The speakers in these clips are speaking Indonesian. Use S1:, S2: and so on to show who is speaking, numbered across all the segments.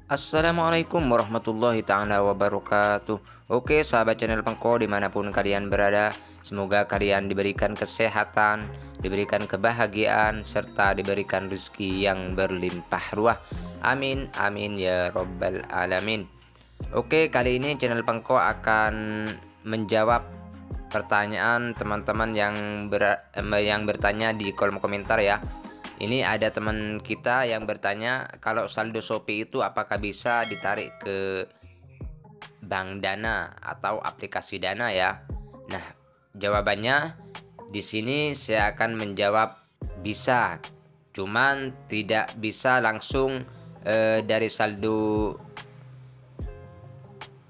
S1: Assalamualaikum warahmatullahi ta'ala wabarakatuh. Oke sahabat channel Pengko dimanapun kalian berada, semoga kalian diberikan kesehatan, diberikan kebahagiaan, serta diberikan rezeki yang berlimpah ruah. Amin amin ya robbal alamin. Oke, kali ini channel Pengko akan menjawab pertanyaan teman-teman yang bertanya di kolom komentar ya. Ini ada teman kita yang bertanya, kalau saldo Shopee itu apakah bisa ditarik ke bank Dana atau aplikasi Dana ya? Nah, jawabannya di sini saya akan menjawab bisa, cuman tidak bisa langsung dari saldo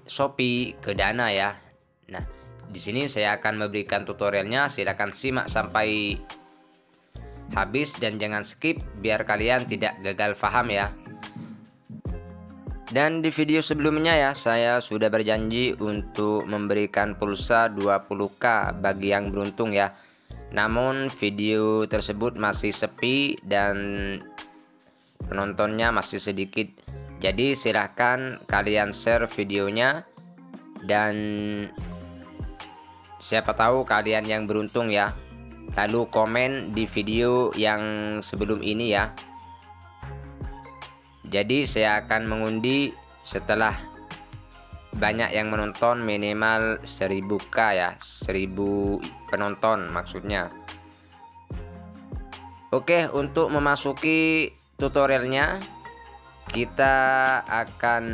S1: Shopee ke Dana ya. Nah, di sini saya akan memberikan tutorialnya, silakan simak sampai habis dan jangan skip biar kalian tidak gagal paham ya. Dan di video sebelumnya ya, saya sudah berjanji untuk memberikan pulsa 20k bagi yang beruntung ya. Namun video tersebut masih sepi dan penontonnya masih sedikit. Jadi silahkan kalian share videonya dan siapa tahu kalian yang beruntung ya. Lalu komen di video yang sebelum ini ya. Jadi saya akan mengundi setelah banyak yang menonton, minimal 1000k ya, 1000 penonton maksudnya. Oke, untuk memasuki tutorialnya kita akan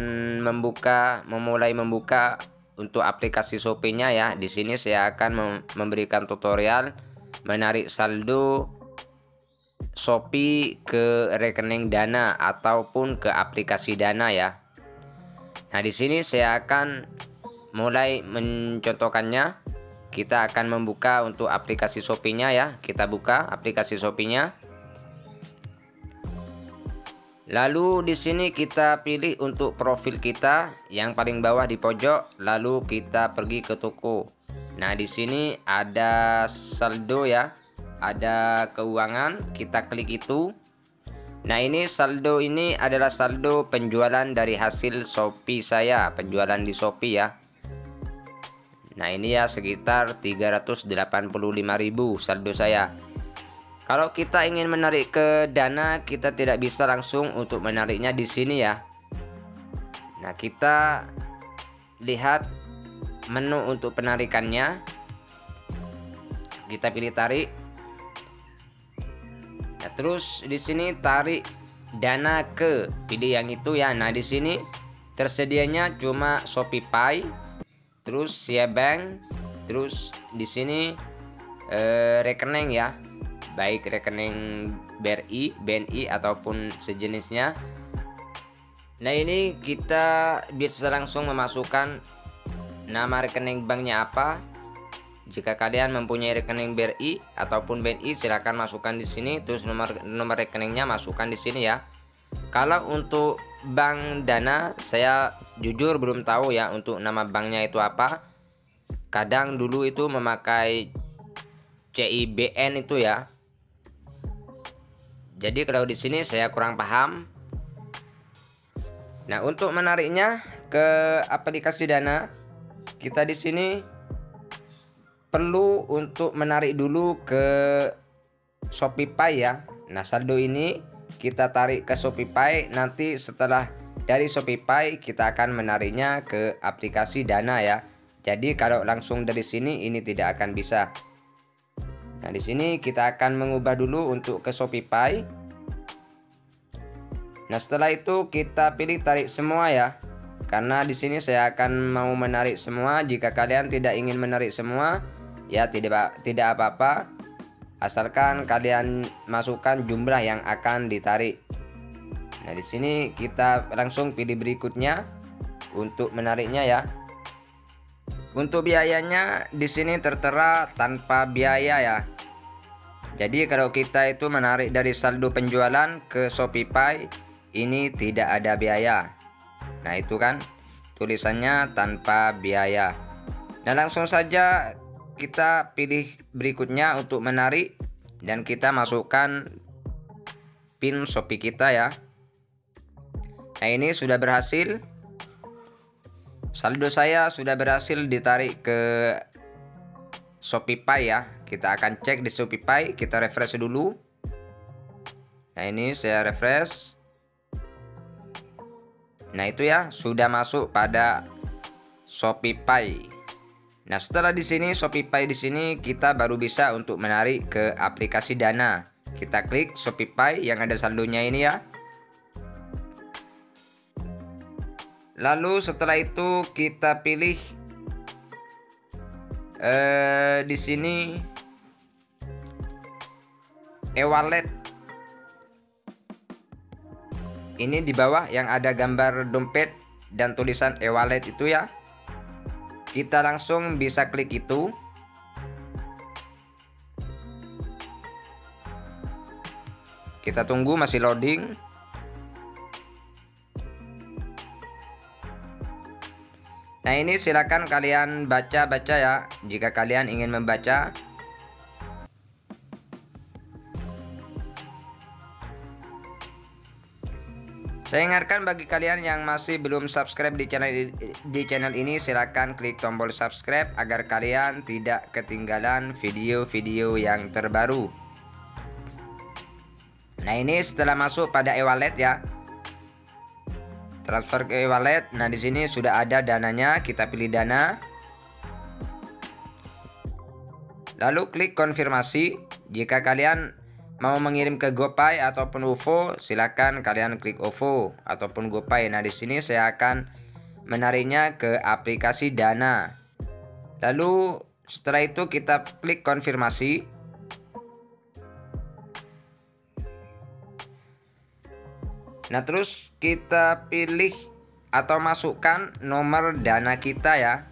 S1: memulai membuka untuk aplikasi Shopee-nya ya. Di sini saya akan memberikan tutorial menarik saldo Shopee ke rekening Dana ataupun ke aplikasi Dana ya. Nah, di sini saya akan mulai mencontohkannya. Kita akan membuka untuk aplikasi Shopee-nya ya. Kita buka aplikasi Shopee-nya. Lalu di sini kita pilih untuk profil kita yang paling bawah di pojok, lalu kita pergi ke toko. Nah, di sini ada saldo ya, ada keuangan, kita klik itu. Nah, ini saldo ini adalah saldo penjualan dari hasil Shopee saya, penjualan di Shopee ya. Nah, ini ya sekitar 385.000 saldo saya. Kalau kita ingin menarik ke Dana, kita tidak bisa langsung untuk menariknya di sini ya. Nah, kita lihat menu untuk penarikannya. Kita pilih tarik. Nah, terus di sini tarik Dana ke, pilih yang itu ya. Nah, di sini tersedianya cuma ShopeePay, terus Bank, terus di sini rekening ya, baik rekening BNI ataupun sejenisnya. Nah, ini kita bisa langsung memasukkan nama rekening banknya apa. Jika kalian mempunyai rekening BRI ataupun BNI, silakan masukkan di sini. Terus nomor rekeningnya masukkan di sini ya. Kalau untuk bank Dana, saya jujur belum tahu ya untuk nama banknya itu apa. Kadang dulu itu memakai CIBN itu ya. Jadi kalau di sini saya kurang paham. Nah, untuk menariknya ke aplikasi Dana, kita di sini perlu untuk menarik dulu ke ShopeePay ya. Nah, saldo ini kita tarik ke ShopeePay. Nanti setelah dari ShopeePay kita akan menariknya ke aplikasi Dana ya. Jadi kalau langsung dari sini ini tidak akan bisa. Nah, di sini kita akan mengubah dulu untuk ke ShopeePay. Nah, setelah itu kita pilih tarik semua ya. Karena di sini saya akan mau menarik semua. Jika kalian tidak ingin menarik semua, ya tidak apa-apa. Asalkan kalian masukkan jumlah yang akan ditarik. Nah, di sini kita langsung pilih berikutnya untuk menariknya ya. Untuk biayanya di sini tertera tanpa biaya ya. Jadi kalau kita itu menarik dari saldo penjualan ke ShopeePay, ini tidak ada biaya. Nah, itu kan tulisannya tanpa biaya. Nah, langsung saja kita pilih berikutnya untuk menarik dan kita masukkan PIN Shopee kita ya. Nah, ini sudah berhasil. Saldo saya sudah berhasil ditarik ke Shopee ya. Kita akan cek di Shopee, kita refresh dulu. Nah, ini saya refresh. Nah, itu ya, sudah masuk pada Shopee. Nah, setelah di sini Shopee di sini kita baru bisa untuk menarik ke aplikasi Dana. Kita klik Shopee yang ada saldonya ini ya. Lalu setelah itu kita pilih di sini e-wallet. Ini di bawah yang ada gambar dompet dan tulisan e-wallet itu ya. Kita langsung bisa klik itu. Kita tunggu masih loading. Nah, ini silakan kalian baca-baca ya jika kalian ingin membaca. Saya ingatkan bagi kalian yang masih belum subscribe di channel ini, silakan klik tombol subscribe agar kalian tidak ketinggalan video-video yang terbaru. Nah, ini setelah masuk pada e-wallet ya. Transfer ke e-wallet. Nah, di sini sudah ada dananya, kita pilih dana. Lalu klik konfirmasi. Jika kalian mau mengirim ke GoPay ataupun OVO, silakan kalian klik OVO ataupun GoPay. Nah, di sini saya akan menariknya ke aplikasi Dana. Lalu setelah itu kita klik konfirmasi. Nah, terus kita pilih atau masukkan nomor Dana kita ya,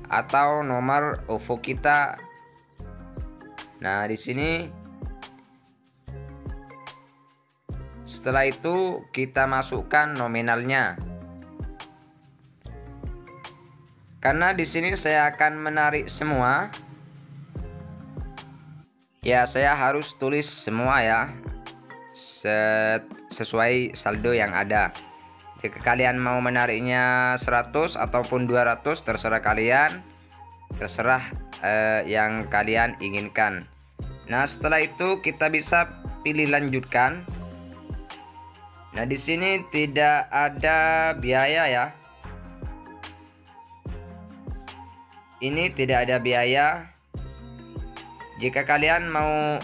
S1: atau nomor OVO kita. Nah, di sini setelah itu kita masukkan nominalnya. Karena di sini saya akan menarik semua. Ya, saya harus tulis semua ya. Sesuai saldo yang ada. Jika kalian mau menariknya 100 ataupun 200, terserah kalian. Terserah yang kalian inginkan. Nah, setelah itu kita bisa pilih lanjutkan. Nah, di sini tidak ada biaya ya. Ini tidak ada biaya. Jika kalian mau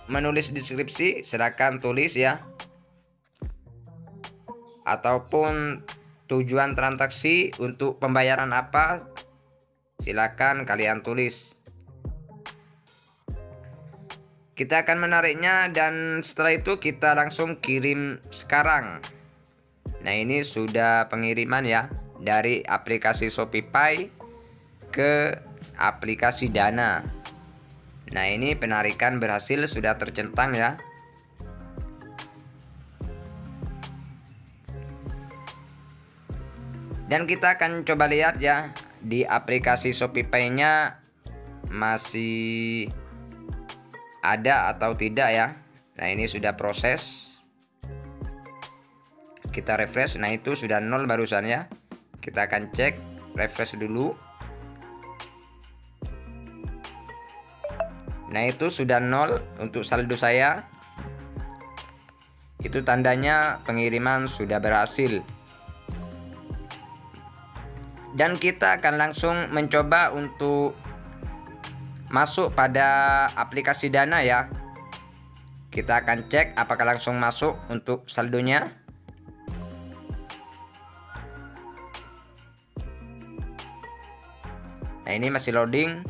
S1: menulis deskripsi, silakan tulis ya. Ataupun tujuan transaksi untuk pembayaran apa, silakan kalian tulis. Kita akan menariknya dan setelah itu kita langsung kirim sekarang. Nah, ini sudah pengiriman ya dari aplikasi Shopee ke aplikasi Dana. Nah, ini penarikan berhasil, sudah tercentang ya. Dan kita akan coba lihat ya di aplikasi Shopee nya masih ada atau tidak ya. Nah, ini sudah proses. Kita refresh. Nah, itu sudah 0 barusan ya. Kita akan cek, refresh dulu. Nah, itu sudah 0 untuk saldo saya. Itu tandanya pengiriman sudah berhasil. Dan kita akan langsung mencoba untuk masuk pada aplikasi Dana ya. Kita akan cek apakah langsung masuk untuk saldonya. Nah, ini masih loading.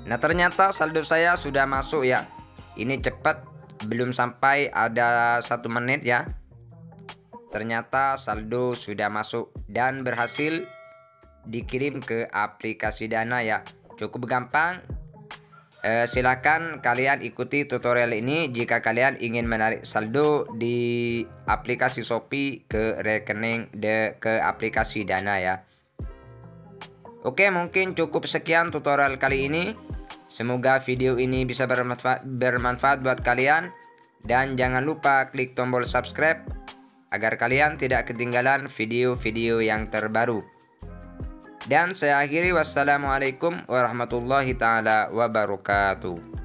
S1: Nah, ternyata saldo saya sudah masuk ya. Ini cepat, belum sampai ada 1 menit ya. Ternyata saldo sudah masuk dan berhasil dikirim ke aplikasi Dana ya. Cukup gampang. Silakan kalian ikuti tutorial ini jika kalian ingin menarik saldo di aplikasi Shopee ke ke aplikasi Dana ya. Oke, mungkin cukup sekian tutorial kali ini. Semoga video ini bisa bermanfaat buat kalian, dan jangan lupa klik tombol subscribe agar kalian tidak ketinggalan video-video yang terbaru. Dan saya akhiri, wassalamualaikum warahmatullahi taala wabarakatuh.